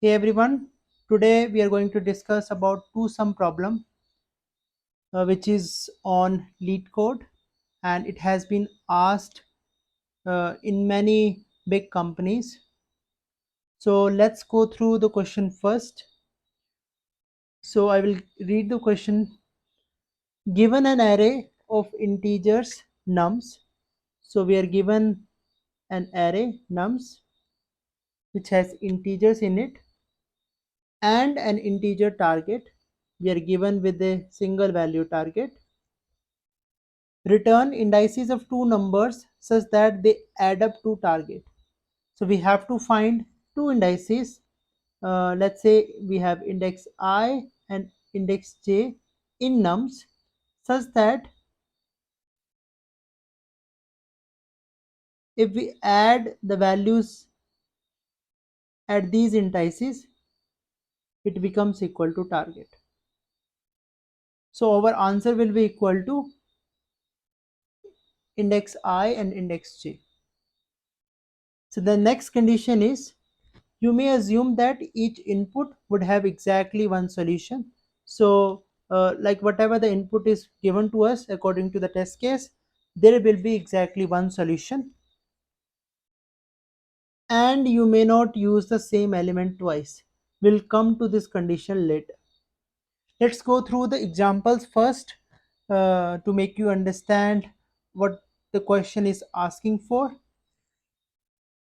Hey everyone, today we are going to discuss about two sum problem which is on Leetcode, and it has been asked in many big companies. So let's go through the question first. So I will read the question. Given an array of integers nums, so we are given an array nums which has integers in it and an integer target. We are given with a single value target. Return indices of two numbers such that they add up to target. So we have to find two indices. Let's say we have index I and index j in nums such that if we add the values at these indices, it becomes equal to target. So our answer will be equal to index I and index j. So the next condition is, you may assume that each input would have exactly one solution. So like whatever the input is given to us according to the test case, there will be exactly one solution, and you may not use the same element twice. We'll come to this condition later. Let's go through the examples first to make you understand what the question is asking for.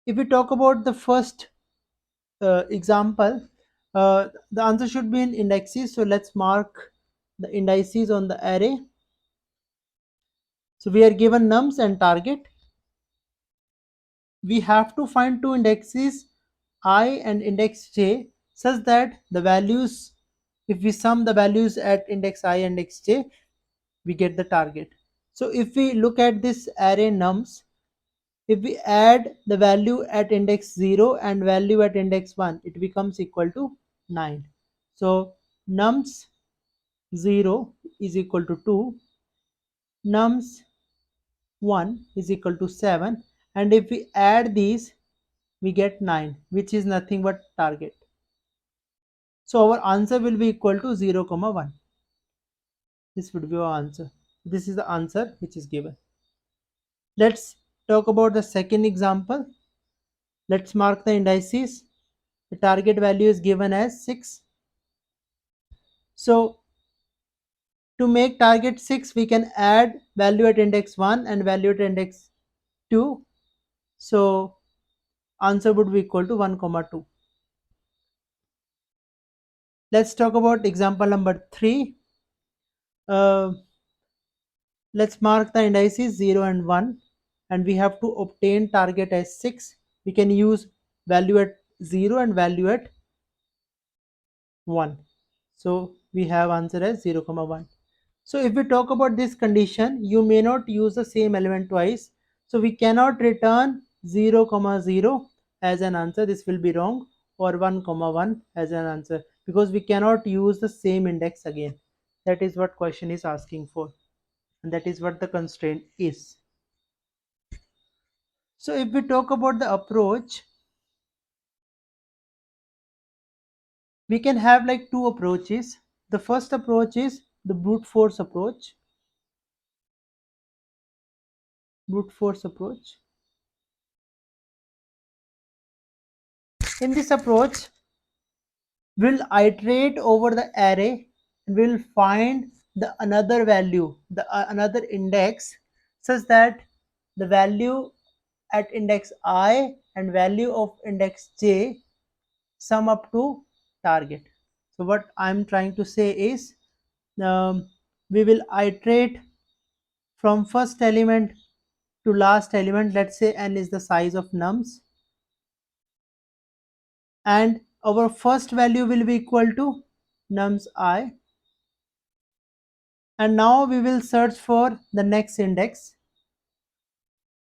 If we talk about the first example, the answer should be in indices. So let's mark the indices on the array. So we are given nums and target. We have to find two indexes I and index j such that the values, if we sum the values at index I and index j, we get the target. So if we look at this array nums, if we add the value at index 0 and value at index 1, it becomes equal to 9. So nums 0 is equal to 2, nums 1 is equal to 7, and if we add these, we get 9, which is nothing but target. So our answer will be equal to 0, 1. This would be our answer. This is the answer which is given. Let's talk about the second example. Let's mark the indices. The target value is given as 6. So to make target 6, we can add value at index 1 and value at index 2. So answer would be equal to 1, 2. Let's talk about example number 3. Uh, let's mark the indices 0 and 1, and we have to obtain target as 6. We can use value at 0 and value at 1. So we have answer as 0, 1. So if we talk about this condition, you may not use the same element twice. So we cannot return 0, 0 as an answer. This will be wrong, or 1, 1 as an answer, because we cannot use the same index again. That is what question is asking for, and that is what the constraint is. So if we talk about the approach, we can have like two approaches. The first approach is the brute force approach. Brute force approach. In this approach, we'll iterate over the array and we'll find the another value, the another index, such that the value at index I and value of index j sum up to target. So what I'm trying to say is, we will iterate from first element to last element. Let's say n is the size of nums, and our first value will be equal to nums I, and now we will search for the next index.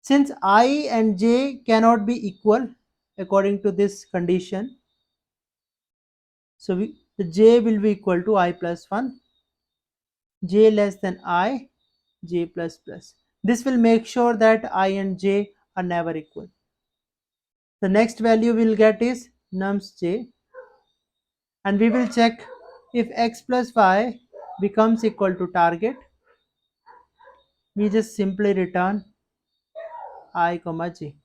Since I and j cannot be equal according to this condition, so the j will be equal to I plus 1, j less than I, j plus plus. This will make sure that I and j are never equal. The next value we'll get is nums j. and we will check if x plus y becomes equal to target. We just simply return I comma j.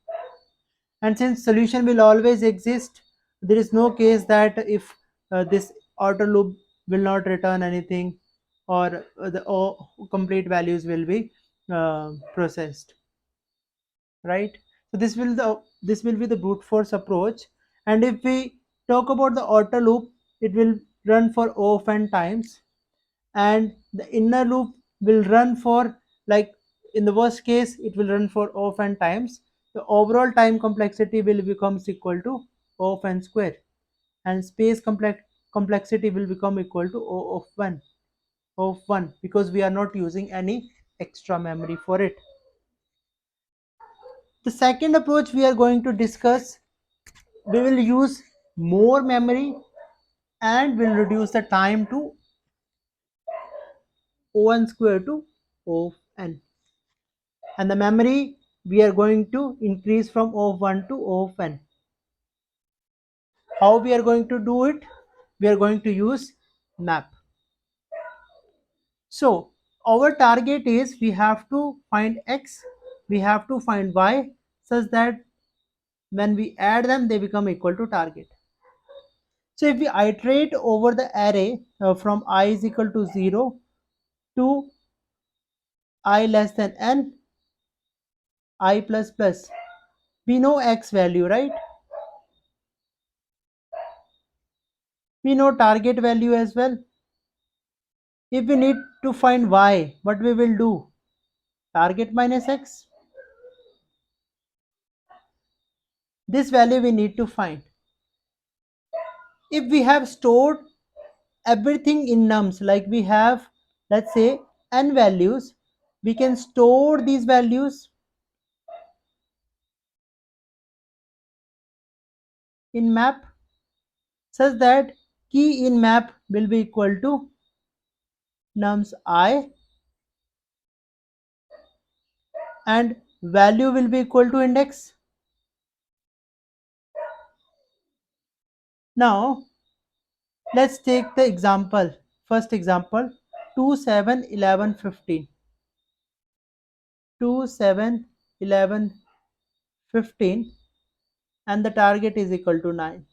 And since solution will always exist, there is no case that if this outer loop will not return anything, or the complete values will be processed, right? So this will be the brute force approach. And if we talk about the outer loop, it will run for o of n times, and the inner loop will run for, like, in the worst case it will run for o of n times. The overall time complexity will becomes equal to o of n square, and space complexity will become equal to o of 1, because we are not using any extra memory for it. The second approach we are going to discuss, we will use more memory and will reduce the time to o(n) square to o of n, and the memory we are going to increase from o of 1 to o of n. How we are going to do it? We are going to use map. So our target is, we have to find x, we have to find y, such that when we add them they become equal to target. So if we iterate over the array from I is equal to 0 to I less than n, I plus plus, we know x value, right? We know target value as well. If we need to find y, what we will do? Target minus x. This value we need to find. If we have stored everything in nums, like we have, let's say, n values, we can store these values in map, such that key in map will be equal to nums I, and value will be equal to index. Now let's take the example, first example, 2 7 11 15. 2 7 11 15, and the target is equal to 9.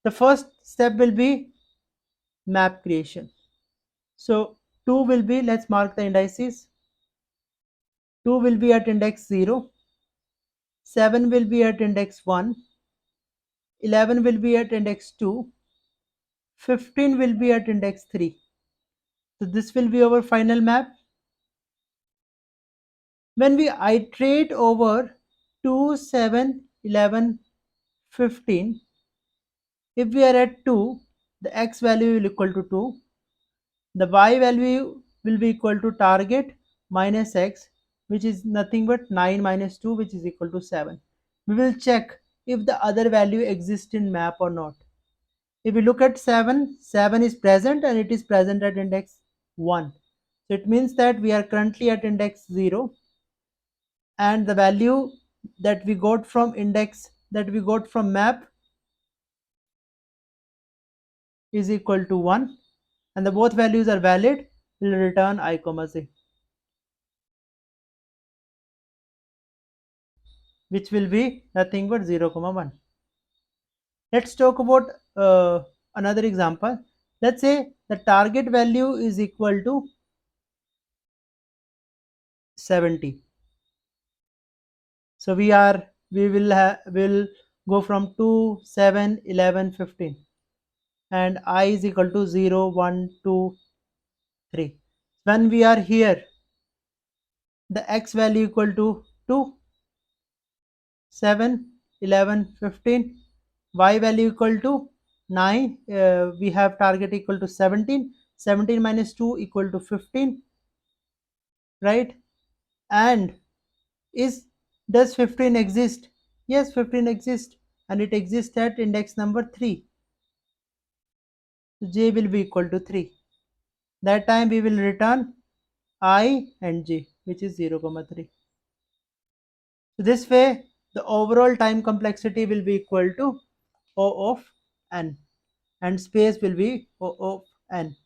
The first step will be map creation. So 2 will be, let's mark the indices. 2 will be at index 0, 7 will be at index 1, 11 will be at index 2, 15 will be at index 3. So this will be our final map. When we iterate over 2 7 11 15, if we are at 2, the x value will equal to 2, the y value will be equal to target minus x, which is nothing but 9 minus 2, which is equal to 7. We will check if the other value exists in map or not. If we look at 7, 7 is present, and it is present at index 1. So it means that we are currently at index 0, and the value that we got from map is equal to 1, and the both values are valid, will return I comma j, which will be nothing but 0 comma 1. Let's talk about another example. Let's say the target value is equal to 70. So will go from 2 7 11 15, and I is equal to 0 1 2 3. When we are here, the x value equal to 2 7 11 15, y value equal to 9, we have target equal to 17, 17 minus 2 equal to 15, right? And is does 15 exist? Yes, 15 exists, and it exists at index number 3. So j will be equal to 3. That time we will return I and j, which is 0 comma 3. So this way the overall time complexity will be equal to O of n, and space will be O of n,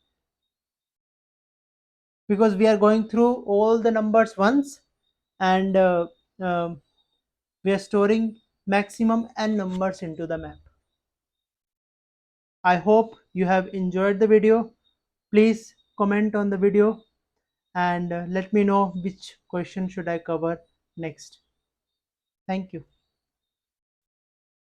because we are going through all the numbers once, and um, we are storing maximum n numbers into the map. I hope you have enjoyed the video. Please comment on the video and let me know which question should I cover next. Thank you.